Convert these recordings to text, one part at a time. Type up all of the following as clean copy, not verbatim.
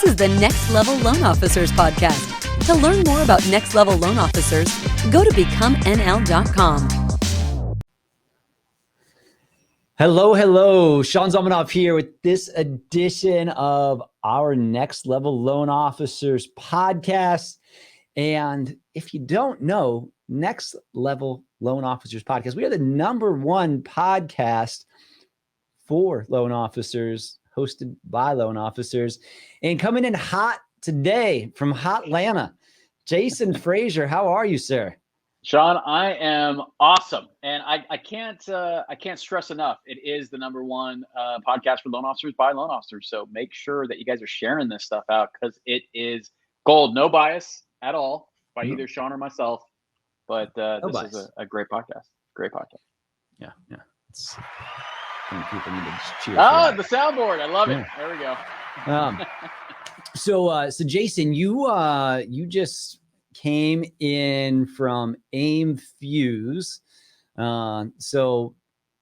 is the Next Level Loan Officers podcast. To learn more about Next Level Loan Officers, go to becomενl.com. Hello. Sean Zalmanoff here with this edition of our Next Level Loan Officers podcast. And if you don't know, Next Level Loan Officers podcast, we are the #1 podcast for loan officers, hosted by loan officers. And coming in hot today from Hotlanta, Jason Frazier. How are you, sir? Sean, I am awesome, and I can't stress enough. It is the #1 podcast for loan officers by loan officers. So make sure that you guys are sharing this stuff out because it is gold. No bias at all by either Sean or myself. But this is a great podcast. Great podcast. Yeah. People need to just cheer. The soundboard. I love it. There we go. So Jason, you just came in from AIME Fuse. So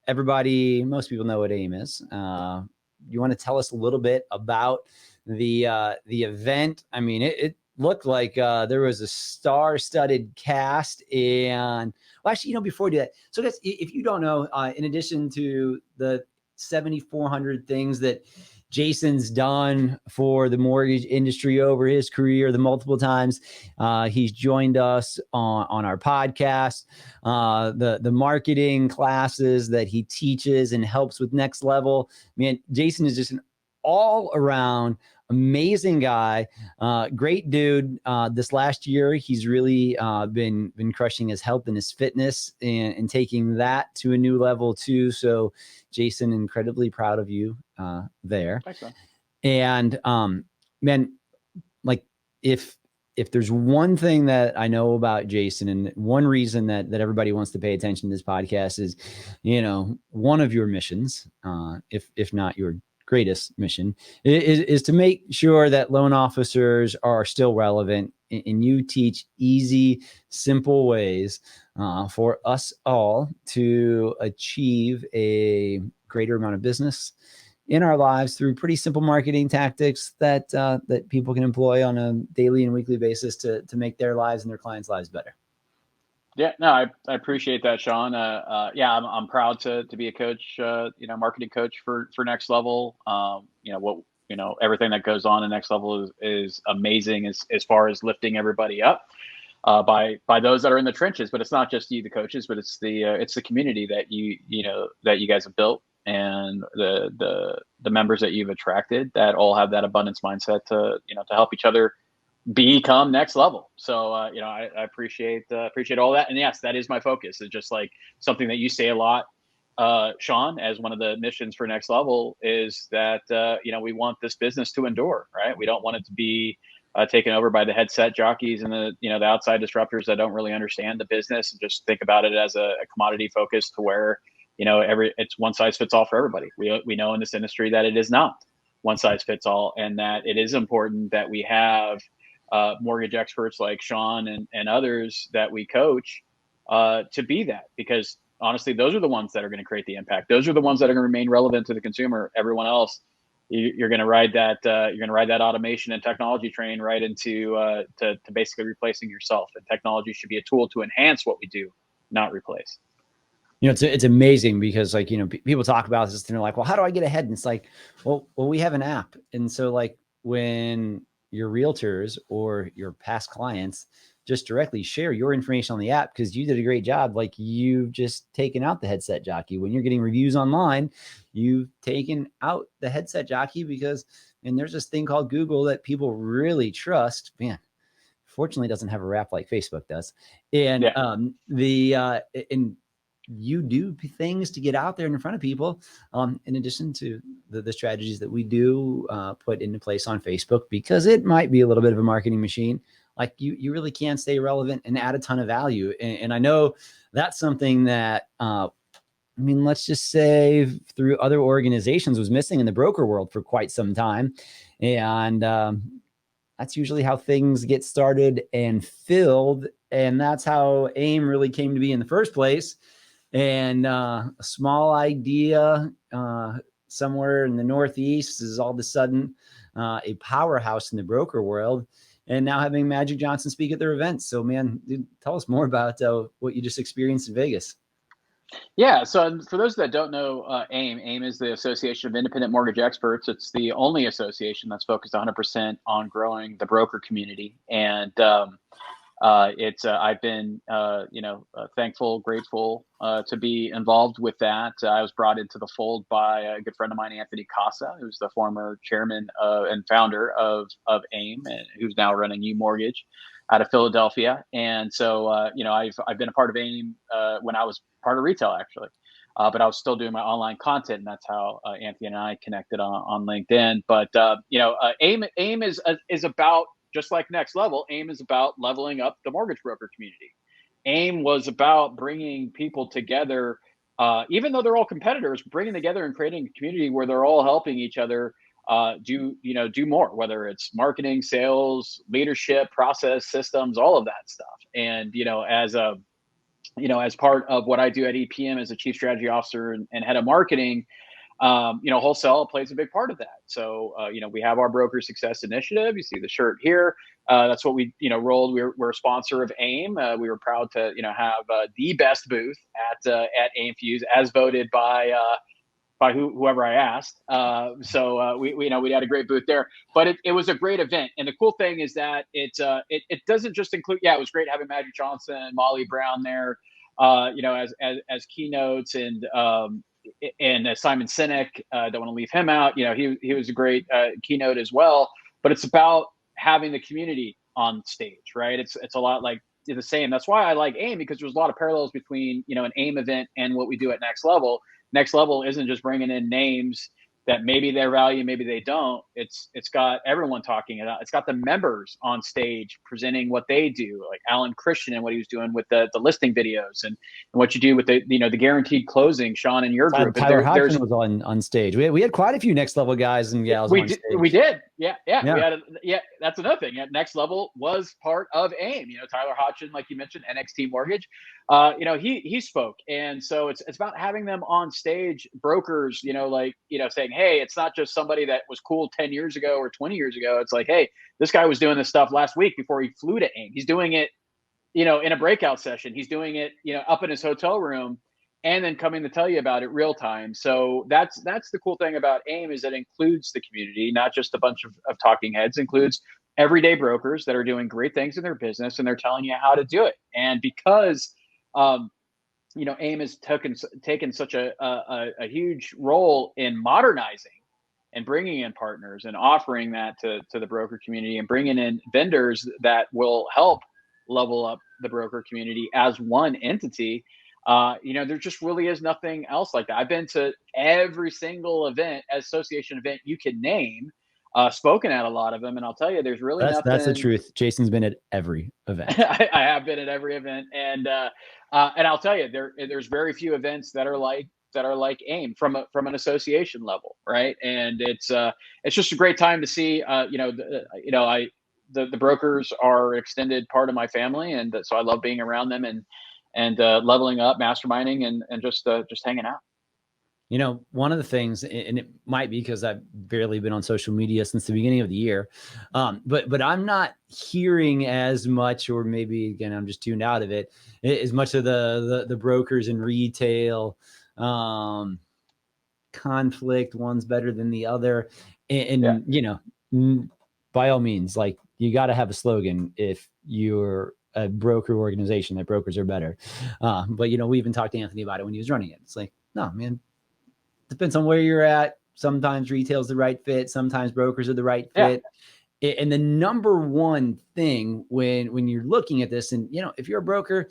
everybody, most people know what AIME is. You want to tell us a little bit about the event? I mean, it looked like there was a star-studded cast, and well, actually, before we do that, so guys, if you don't know, in addition to the 7,400 things that Jason's done for the mortgage industry over his career, the multiple times he's joined us on our podcast, the marketing classes that he teaches and helps with Next Level. Man, Jason is just an all-around amazing guy, great dude. This last year, he's really been crushing his health and his fitness and taking that to a new level too. So, Jason, incredibly proud of you there. Thanks, man. And man, like if there's one thing that I know about Jason, and one reason that everybody wants to pay attention to this podcast is, one of your missions, if not your greatest mission, is to make sure that loan officers are still relevant, and you teach easy, simple ways for us all to achieve a greater amount of business in our lives through pretty simple marketing tactics that people can employ on a daily and weekly basis to make their lives and their clients' lives better. Yeah, no, I appreciate that, Sean. I'm proud to be a coach, marketing coach for Next Level. Everything that goes on in Next Level is amazing as far as lifting everybody up by those that are in the trenches. But it's not just you, the coaches, but it's the community that you guys have built, and the members that you've attracted that all have that abundance mindset to help each other become next level. So, I appreciate all that. And yes, that is my focus. It's just like something that you say a lot, Sean, as one of the missions for Next Level is that, we want this business to endure, right? We don't want it to be taken over by the headset jockeys and the outside disruptors that don't really understand the business and just think about it as a commodity focus to where, it's one size fits all for everybody. We know in this industry that it is not one size fits all, and that it is important that we have mortgage experts like Sean and others that we coach to be that, because honestly, those are the ones that are going to create the impact. Those are the ones that are going to remain relevant to the consumer. Everyone else, you're going to ride that automation and technology train right into to basically replacing yourself. And technology should be a tool to enhance what we do, not replace. It's amazing because people talk about this and they're like, well, how do I get ahead? And it's like, well, we have an app. And so like when your realtors or your past clients just directly share your information on the app because you did a great job. Like you've just taken out the headset jockey. When you're getting reviews online, you've taken out the headset jockey because, and there's this thing called Google that people really trust. Man, fortunately, it doesn't have a wrap like Facebook does. And and you do things to get out there and in front of people, in addition to the strategies that we do put into place on Facebook, because it might be a little bit of a marketing machine. Like you really can stay relevant and add a ton of value. And I know that's something that, let's just say through other organizations was missing in the broker world for quite some time. And that's usually how things get started and filled. And that's how AIME really came to be in the first place. And a small idea somewhere in the Northeast is all of a sudden a powerhouse in the broker world, and now having Magic Johnson speak at their events. So, man, dude, tell us more about what you just experienced in Vegas. Yeah. So for those that don't know, AIME is the Association of Independent Mortgage Experts. It's the only association that's focused 100% on growing the broker community. And I've been, thankful, grateful to be involved with that. I was brought into the fold by a good friend of mine, Anthony Casa, who's the former chairman and founder of AIME, and who's now running UMortgage out of Philadelphia. And so, I've been a part of AIME when I was part of retail, actually. But I was still doing my online content, and that's how Anthony and I connected on LinkedIn. But AIME is about, just like Next Level, AIME is about leveling up the mortgage broker community. AIME was about bringing people together, even though they're all competitors, bringing together and creating a community where they're all helping each other do more, whether it's marketing, sales, leadership, process, systems, all of that stuff. And as part of what I do at EPM as a chief strategy officer and head of marketing, wholesale plays a big part of that. So, we have our broker success initiative. You see the shirt here. That's what we, rolled. We're a sponsor of AIME. We were proud to, have the best booth at AIME and Fuse, as voted by whoever I asked. We had a great booth there, but it was a great event. And the cool thing is that it doesn't just include, it was great having Magic Johnson and Molly Brown there, as keynotes, and Simon Sinek. Don't want to leave him out. He was a great keynote as well. But it's about having the community on stage, right? It's a lot like the same. That's why I like AIME, because there's a lot of parallels between an AIME event and what we do at Next Level. Next Level isn't just bringing in names that maybe they value, maybe they don't. It's got everyone talking about. It's got the members on stage presenting what they do, like Alan Christian and what he was doing with the listing videos, and what you do with the guaranteed closing. Sean and your group. Tyler Hodgson was on stage. We had quite a few Next Level guys and gals on stage. We did. Yeah. We had that's another thing. Next Level was part of AIME. Tyler Hodgson, like you mentioned, NXT Mortgage. He spoke, and so it's about having them on stage, brokers. Saying, hey, it's not just somebody that was cool 10 years ago or 20 years ago. It's like, hey, this guy was doing this stuff last week before he flew to AIME. He's doing it, in a breakout session. He's doing it, up in his hotel room, and then coming to tell you about it real time. So that's the cool thing about AIME, is that it includes the community, not just a bunch of talking heads. It includes everyday brokers that are doing great things in their business, and they're telling you how to do it. And because AIME has taken such a huge role in modernizing and bringing in partners and offering that to the broker community, and bringing in vendors that will help level up the broker community as one entity. There just really is nothing else like that. I've been to every single association event you can name, spoken at a lot of them, and I'll tell you, there's really nothing. That's the truth. Jason's been at every event. I have been at every event, and I'll tell you, there's very few events that are like AIME from an association level, right? And it's just a great time to see. The brokers are an extended part of my family, and so I love being around them and leveling up, masterminding, and just hanging out. One of the things, and it might be because I've barely been on social media since the beginning of the year, but I'm not hearing as much, or maybe again I'm just tuned out of it, as much of the brokers and retail conflict. One's better than the other, and by all means, like, you got to have a slogan if you're a broker organization that brokers are better. But we even talked to Anthony about it when he was running it. It's like, no, man. Depends on where you're at. Sometimes retail's the right fit. Sometimes brokers are the right fit. Yeah. And the number one thing when you're looking at this, and if you're a broker,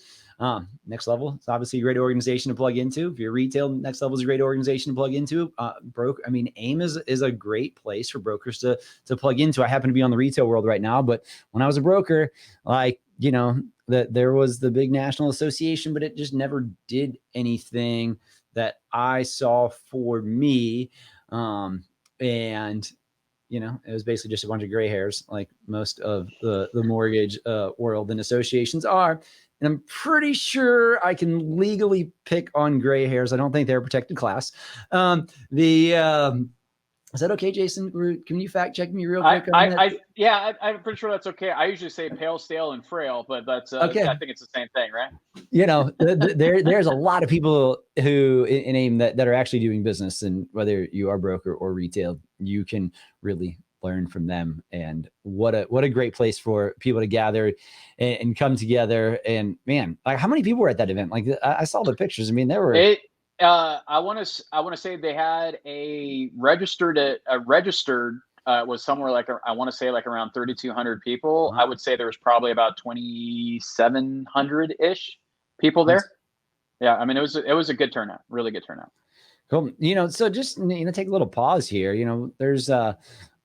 Next Level, it's obviously a great organization to plug into. If you're retail, Next Level is a great organization to plug into. AIME is a great place for brokers to plug into. I happen to be on the retail world right now, but when I was a broker, that there was the big national association, but it just never did anything that I saw for me. It was basically just a bunch of gray hairs, like most of the mortgage world and associations are. And I'm pretty sure I can legally pick on gray hairs. I don't think they're a protected class. Is that okay, Jason? Can you fact check me real quick on that? I'm pretty sure that's okay. I usually say pale, stale, and frail, but that's Okay. I think it's the same thing, right? There's a lot of people who in AIME that are actually doing business, and whether you are broker or retail, you can really learn from them. And what a great place for people to gather and come together. And man, like how many people were at that event? Like I saw the pictures. I mean, there were. I want to say they had a registered was somewhere like I want to say like around 3,200 people. Wow. I would say there was probably about 2,700 ish people there. Yeah, I mean it was a good turnout, really good turnout. Cool. So just take a little pause here. There's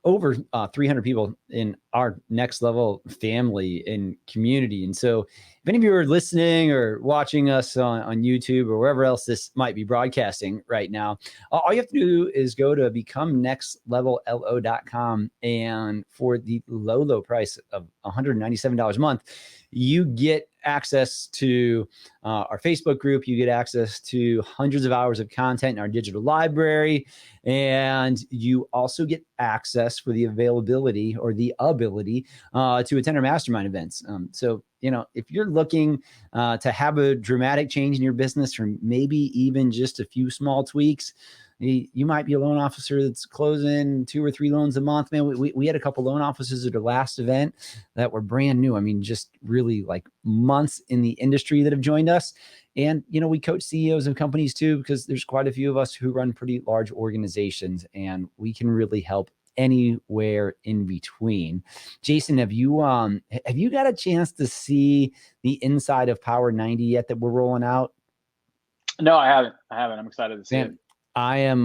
over 300 people in our Next Level family and community. And so if any of you are listening or watching us on YouTube or wherever else this might be broadcasting right now, all you have to do is go to becomenextlevello.com, and for the low price of $197 a month, you get access to our Facebook group. You get access to hundreds of hours of content in our digital library. And you also get access for the availability or the ability to attend our mastermind events. So, if you're looking to have a dramatic change in your business, or maybe even just a few small tweaks, you might be a loan officer that's closing 2 or 3 loans a month. Man, we had a couple loan officers at our last event that were brand new. I mean, just really like months in the industry that have joined us. And, we coach CEOs of companies too, because there's quite a few of us who run pretty large organizations, and we can really help anywhere in between. Jason, have you got a chance to see the inside of Power 90 yet that we're rolling out? No, I haven't. I'm excited to see it. I am.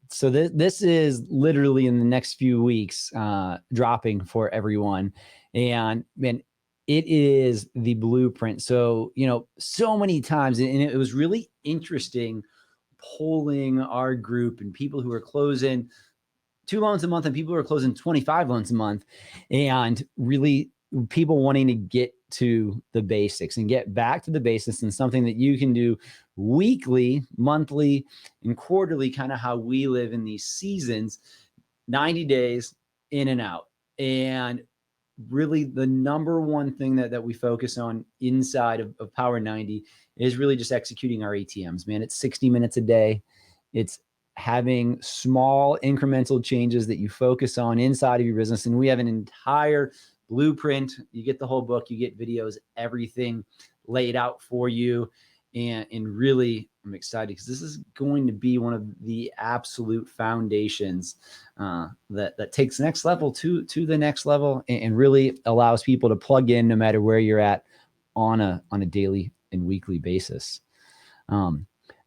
So this is literally in the next few weeks dropping for everyone. And man, it is the blueprint. So, so many times, and it was really interesting polling our group and people who are closing 2 loans a month and people who are closing 25 loans a month, and really people wanting to get to the basics and get back to the basics, and something that you can do weekly, monthly, and quarterly, kind of how we live in these seasons, 90 days in and out. And really the number one thing that we focus on inside of Power 90 is really just executing our ATMs, man. It's 60 minutes a day. It's having small incremental changes that you focus on inside of your business. And we have an entire blueprint. You get the whole book, you get videos, everything laid out for you. And really, I'm excited because this is going to be one of the absolute foundations that takes Next Level to the next level, and really allows people to plug in no matter where you're at on a daily and weekly basis.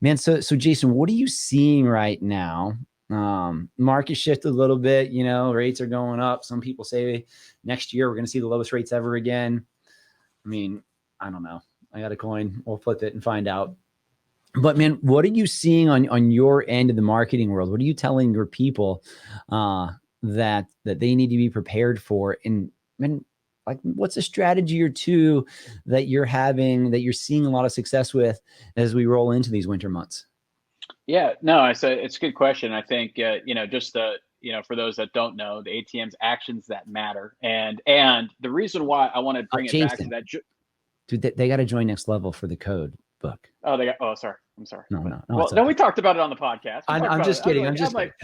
Man, so Jason, what are you seeing right now? Market shifted a little bit, rates are going up. Some people say next year we're going to see the lowest rates ever again. I mean, I don't know. I got a coin. We'll flip it and find out. But man, what are you seeing on your end of the marketing world? What are you telling your people that they need to be prepared for? And like, what's a strategy or two that you're having, that you're seeing a lot of success with as we roll into these winter months? Yeah, no, it's a good question. I think, just for those that don't know, the ATM's actions that matter. And the reason why I want to bring it back to that. Dude, they got to join Next Level for the code book. Oh, sorry. I'm sorry. No. Well, no, we talked about it on the podcast. I'm just kidding. I'm like,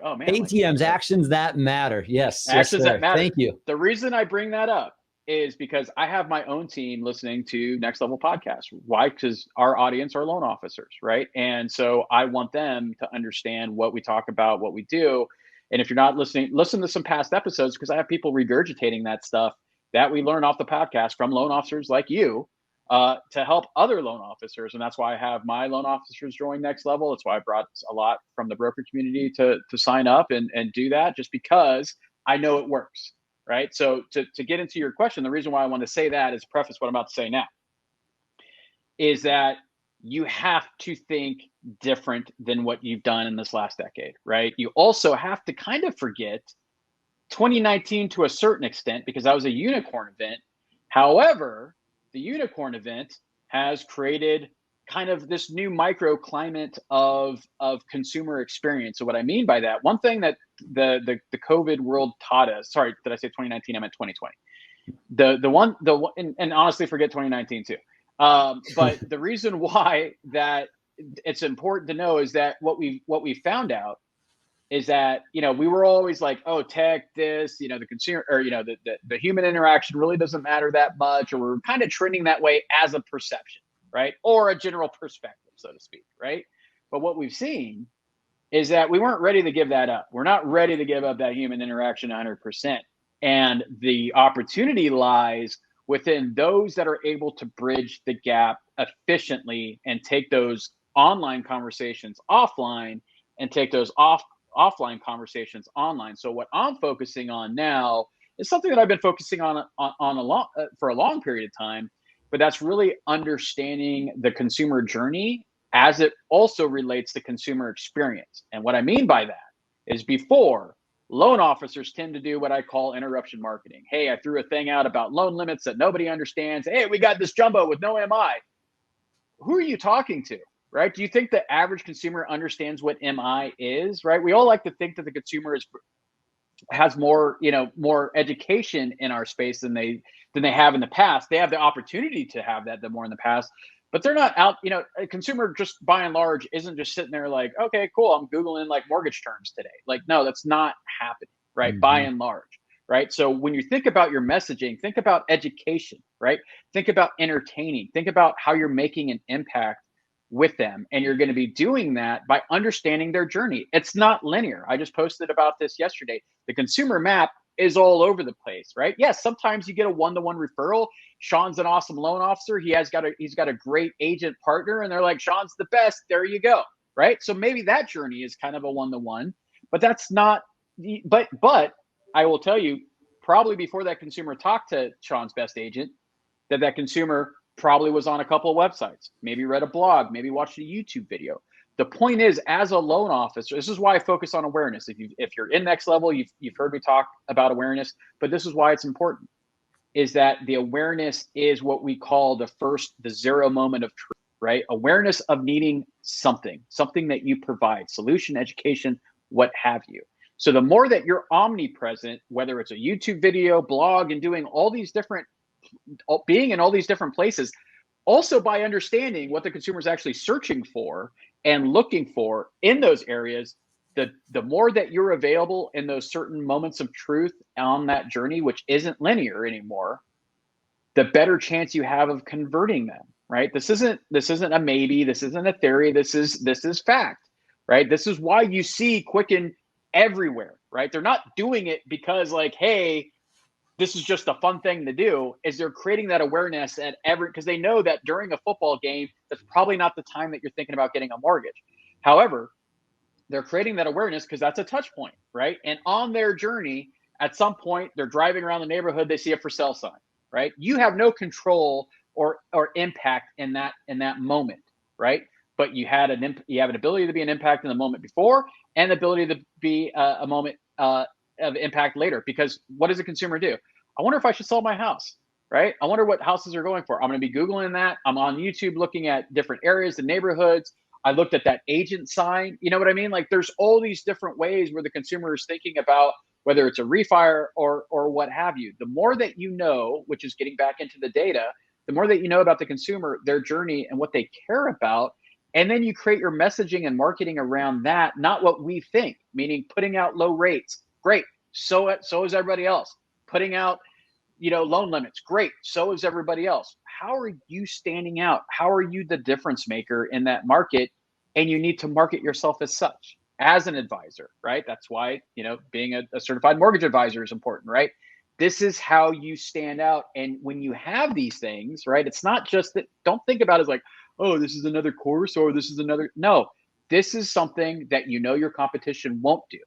oh man. ATMs, actions that matter. Yes. Actions that matter. Thank you. The reason I bring that up is because I have my own team listening to Next Level podcast. Why? Because our audience are loan officers, right? And so I want them to understand what we talk about, what we do. And if you're not listening, listen to some past episodes, because I have people regurgitating that stuff that we learn off the podcast from loan officers like you to help other loan officers. And that's why I have my loan officers join Next Level. That's why I brought a lot from the broker community to sign up and do that, just because I know it works, right? So to get into your question, the reason why I want to say that is preface what I'm about to say now, is that you have to think different than what you've done in this last decade, right? You also have to kind of forget 2019 to a certain extent, because that was a unicorn event. However, the unicorn event has created kind of this new microclimate of consumer experience. So what I mean by that, one thing that the COVID world taught us, sorry, did I say 2019? I meant 2020. And honestly, forget 2019 too. But the reason why that it's important to know is that what we found out is that, we were always like, oh, tech this, the consumer, or, the human interaction really doesn't matter that much, or we're kind of trending that way as a perception, right? Or a general perspective, so to speak, right? But what we've seen is that we weren't ready to give that up. We're not ready to give up that human interaction 100%. And the opportunity lies within those that are able to bridge the gap efficiently and take those online conversations offline and take those offline conversations online. So what I'm focusing on now is something that I've been focusing on for a long period of time, but that's really understanding the consumer journey as it also relates to consumer experience. And what I mean by that is, before, loan officers tend to do what I call interruption marketing. Hey, I threw a thing out about loan limits that nobody understands. Hey, we got this jumbo with no MI. Who are you talking to? Right? Do you think the average consumer understands what MI is? Right? We all like to think that the consumer has more education in our space than they have in the past. They have the opportunity to have that more in the past, but they're not out. A consumer, just by and large, isn't just sitting there like, okay, cool, I'm Googling like mortgage terms today. Like, no, that's not happening, right? By and large, right? So when you think about your messaging, think about education, right? Think about entertaining, think about how you're making an impact with them. And you're going to be doing that by understanding their journey. It's not linear. I just posted about this yesterday. The consumer map is all over the place, right? Yes, sometimes you get a one-to-one referral. Sean's an awesome loan officer. He's got a great agent partner, and they're like, Sean's the best. There you go, right? So maybe that journey is kind of a one-to-one, but that's not. But I will tell you, probably before that consumer talked to Sean's best agent, that consumer probably was on a couple of websites, maybe read a blog, maybe watched a YouTube video. The point is, as a loan officer, this is why I focus on awareness. If you're in next level, you've heard me talk about awareness, but this is why it's important, is that the awareness is what we call the zero moment of truth, right? Awareness of needing something that you provide, solution, education, what have you. So the more that you're omnipresent, whether it's a YouTube video, blog, and being in all these different places, also by understanding what the consumer is actually searching for and looking for in those areas, the more that you're available in those certain moments of truth on that journey, which isn't linear anymore, the better chance you have of converting them, right? This isn't a maybe, this isn't a theory, this is fact, right? This is why you see Quicken everywhere, right? They're not doing it because like, hey, this is just a fun thing to do. Is they're creating that awareness because they know that during a football game, that's probably not the time that you're thinking about getting a mortgage. However, they're creating that awareness because that's a touch point, right? And on their journey, at some point, they're driving around the neighborhood, they see a for sale sign, right? You have no control or impact in that moment, right? But you have an ability to be an impact in the moment before, and the ability to be a moment of impact later. Because what does a consumer do? I wonder if I should sell my house, right? I wonder what houses are going for. I'm going to be Googling that. I'm on YouTube looking at different areas, the neighborhoods. I looked at that agent sign. You know what I mean? Like, there's all these different ways where the consumer is thinking about whether it's a refi or what have you. The more that you know, which is getting back into the data, the more that you know about the consumer, their journey, and what they care about. And then you create your messaging and marketing around that, not what we think, meaning putting out low rates. Great. So is everybody else. Putting out, loan limits. Great. So is everybody else. How are you standing out? How are you the difference maker in that market? And you need to market yourself as such, as an advisor, right? That's why, being a certified mortgage advisor is important, right? This is how you stand out. And when you have these things, right, it's not just that, don't think about it as like, oh, this is another course or this is another. No, this is something that your competition won't do.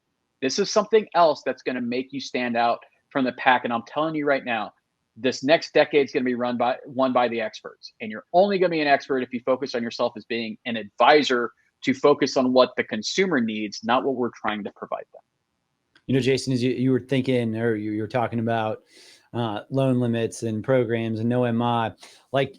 This is something else that's going to make you stand out from the pack. And I'm telling you right now, this next decade is going to be won by the experts. And you're only going to be an expert if you focus on yourself as being an advisor, to focus on what the consumer needs, not what we're trying to provide them. Jason, as you were thinking, or you were talking about loan limits and programs and no MI, like,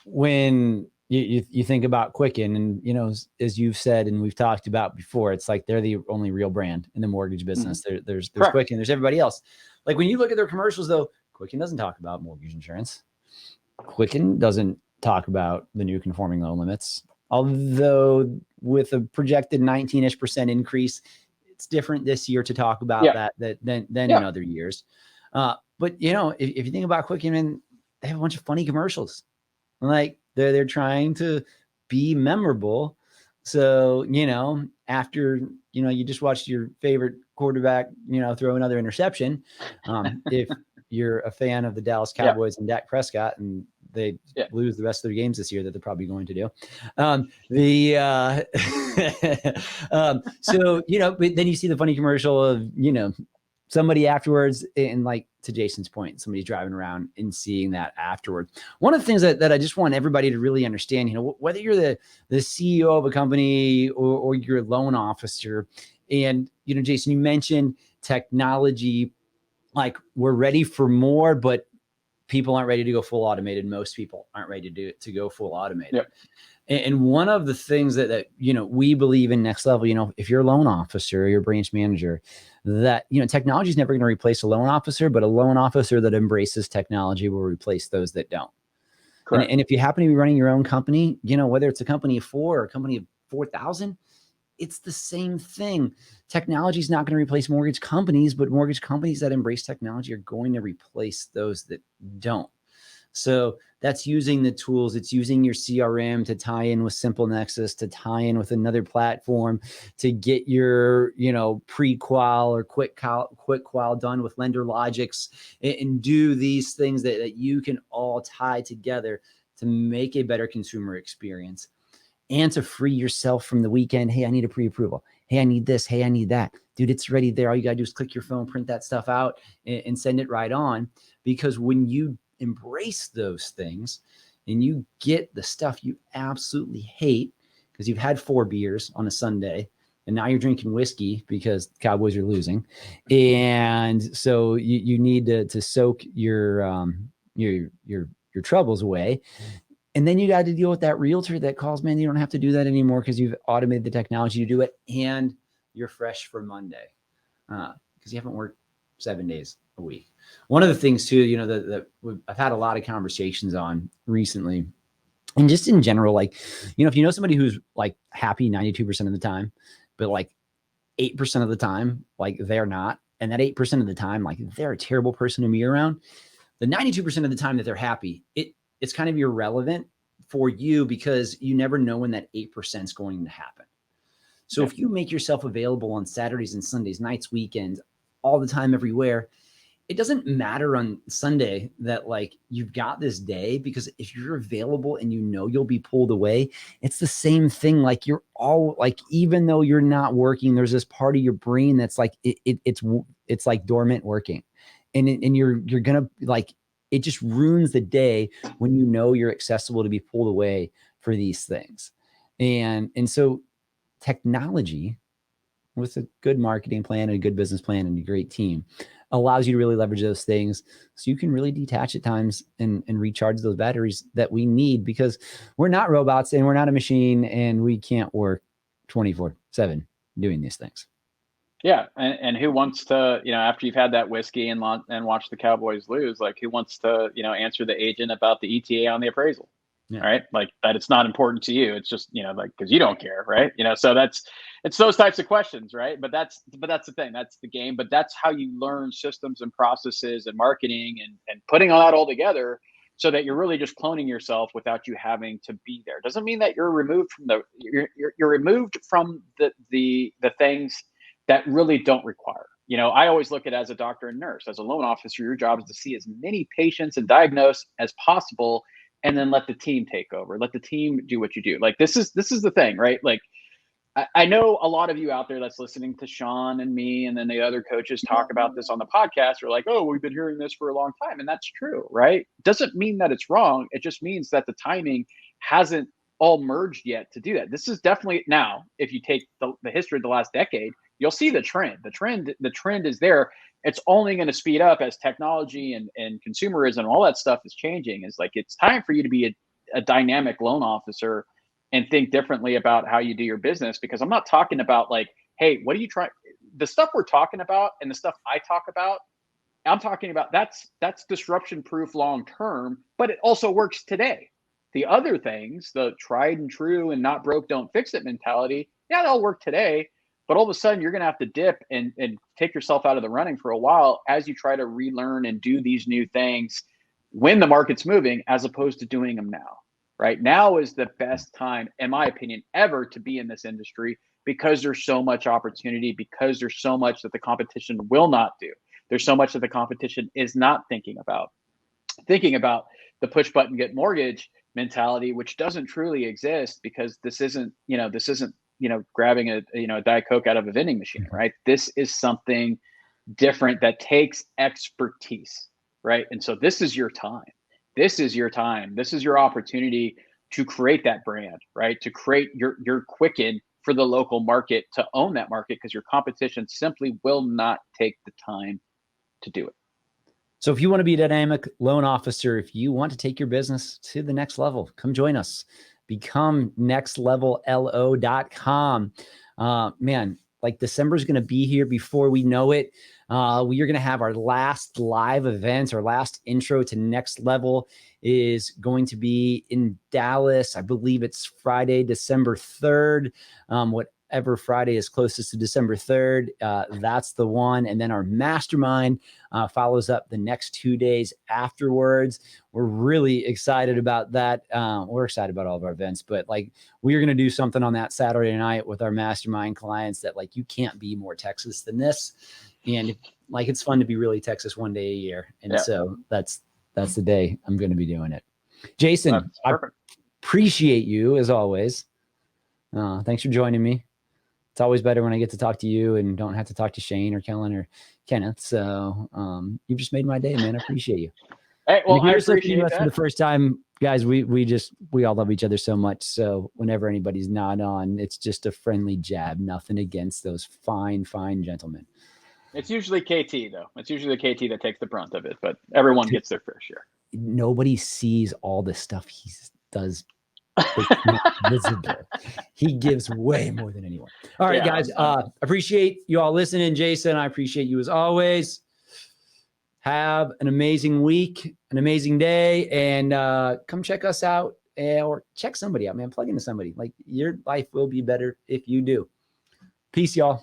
when you think about Quicken, and you know, as you've said and we've talked about before, it's like they're the only real brand in the mortgage business. There's Correct. Quicken, there's everybody else. Like when you look at their commercials, though, Quicken doesn't talk about mortgage insurance. Quicken doesn't talk about the new conforming loan limits, although with a projected 19-ish% increase, it's different this year to talk about that than in other years. But you know, if you think about Quicken, man, they have a bunch of funny commercials. Like they're trying to be memorable. So, you know, after, you know, you just watched your favorite quarterback, you know, throw another interception. If you're a fan of the Dallas Cowboys and Dak Prescott, and they lose the rest of their games this year that they're probably going to do. So, you know, but then you see the funny commercial of, you know, somebody afterwards, and like to Jason's point, somebody's driving around and seeing that afterwards. One of the things that I just want everybody to really understand, you know, whether you're the CEO of a company or you're a loan officer, and, you know, Jason, you mentioned technology, like we're ready for more, but people aren't ready to go full automated. Most people aren't ready to go full automated. Yep. And one of the things that, you know, we believe in Next Level, you know, if you're a loan officer or you're a branch manager, that, you know, technology is never going to replace a loan officer, but a loan officer that embraces technology will replace those that don't. And if you happen to be running your own company, you know, whether it's a company of 4 or a company of 4,000, it's the same thing. Technology is not going to replace mortgage companies, but mortgage companies that embrace technology are going to replace those that don't. So that's using the tools. It's using your CRM to tie in with Simple Nexus, to tie in with another platform, to get your, you know, pre-qual or quick qual done with Lender Logics, and do these things that you can all tie together to make a better consumer experience, and to free yourself from the weekend. Hey, I need a pre-approval. Hey, I need this. Hey, I need that. Dude, it's ready there. All you got to do is click your phone, print that stuff out, and send it right on. Because when you embrace those things and you get the stuff you absolutely hate because you've had 4 beers on a Sunday and now you're drinking whiskey because the Cowboys are losing, and so you need to soak your troubles away. And then you got to deal with that realtor that calls, man, you don't have to do that anymore because you've automated the technology to do it, and you're fresh for Monday because you haven't worked 7 days a week. One of the things too, you know, that I've had a lot of conversations on recently, and just in general, like, you know, if you know somebody who's like happy 92% of the time, but like 8% of the time, like they're not, and that 8% of the time, like they're a terrible person to be around, the 92% of the time that they're happy, it's kind of irrelevant for you because you never know when that 8% is going to happen. So if you make yourself available on Saturdays and Sundays, nights, weekends, all the time, everywhere, it doesn't matter on Sunday that like you've got this day, because if you're available and you know you'll be pulled away, it's the same thing. Like you're all like, even though you're not working, there's this part of your brain that's like it's like dormant working, and you're gonna like, it just ruins the day when you know you're accessible to be pulled away for these things. And so technology with a good marketing plan and a good business plan and a great team allows you to really leverage those things so you can really detach at times and recharge those batteries that we need, because we're not robots and we're not a machine and we can't work 24/7 doing these things. Yeah, and who wants to, you know, after you've had that whiskey and watch the Cowboys lose, like who wants to, you know, answer the agent about the ETA on the appraisal, right? Like that, it's not important to you. It's just, you know, like because you don't care, right? You know, so it's those types of questions, right? But that's the thing, that's the game. But that's how you learn systems and processes and marketing and putting all that all together, so that you're really just cloning yourself without you having to be there. Doesn't mean that you're removed from you're removed from the things that really don't require. You know, I always look at it as a doctor and nurse. As a loan officer, your job is to see as many patients and diagnose as possible, and then let the team take over. Let the team do what you do. Like this is the thing, right? Like I know a lot of you out there that's listening to Sean and me, and then the other coaches talk about this on the podcast, are like, oh, we've been hearing this for a long time. And that's true, right? Doesn't mean that it's wrong. It just means that the timing hasn't all merged yet to do that. This is definitely, now, if you take the history of the last decade, you'll see the trend. The trend is there. It's only going to speed up as technology and consumerism and all that stuff is changing. It's like, it's time for you to be a dynamic loan officer and think differently about how you do your business. Because I'm not talking about like, hey, what are you trying? The stuff we're talking about and the stuff I talk about, I'm talking about that's disruption proof long term, but it also works today. The other things, the tried and true and not broke, don't fix it mentality, yeah, they'll work today. But all of a sudden, you're going to have to dip and take yourself out of the running for a while as you try to relearn and do these new things when the market's moving, as opposed to doing them now. Right now is the best time, in my opinion, ever to be in this industry, because there's so much opportunity, because there's so much that the competition will not do. There's so much that the competition is not thinking about the push button, get mortgage mentality, which doesn't truly exist, because this isn't grabbing a Diet Coke out of a vending machine, right? This is something different that takes expertise, right? And so this is your time. This is your time. This is your opportunity to create that brand, right? To create your Quicken for the local market, to own that market, because your competition simply will not take the time to do it. So if you want to be a dynamic loan officer, if you want to take your business to the next level, come join us. Become nextlevello.com. Man, like December is going to be here before we know it. We are going to have our last live event. Our last intro to Next Level is going to be in Dallas. I believe it's Friday, December 3rd. Whatever Friday is closest to December 3rd, that's the one. And then our mastermind follows up the next 2 days afterwards. We're really excited about that. We're excited about all of our events, but like we are going to do something on that Saturday night with our mastermind clients that like you can't be more Texas than this. And like it's fun to be really Texas one day a year. And so that's the day I'm going to be doing it. Jason, I appreciate you as always. Thanks for joining me. It's always better when I get to talk to you and don't have to talk to Shane or Kellen or Kenneth. So you've just made my day, man. I appreciate you. Hey, well, I appreciate that. For the first time, guys, we all love each other so much. So whenever anybody's not on, it's just a friendly jab. Nothing against those fine gentlemen. It's usually KT though. It's usually KT that takes the brunt of it, but everyone gets their fair share. Nobody sees all the stuff he does. It's not visible. He gives way more than anyone. All right, guys. Appreciate you all listening. Jason, I appreciate you as always. Have an amazing week, an amazing day, and come check us out or check somebody out, man. Plug into somebody. Like your life will be better if you do. Peace, y'all.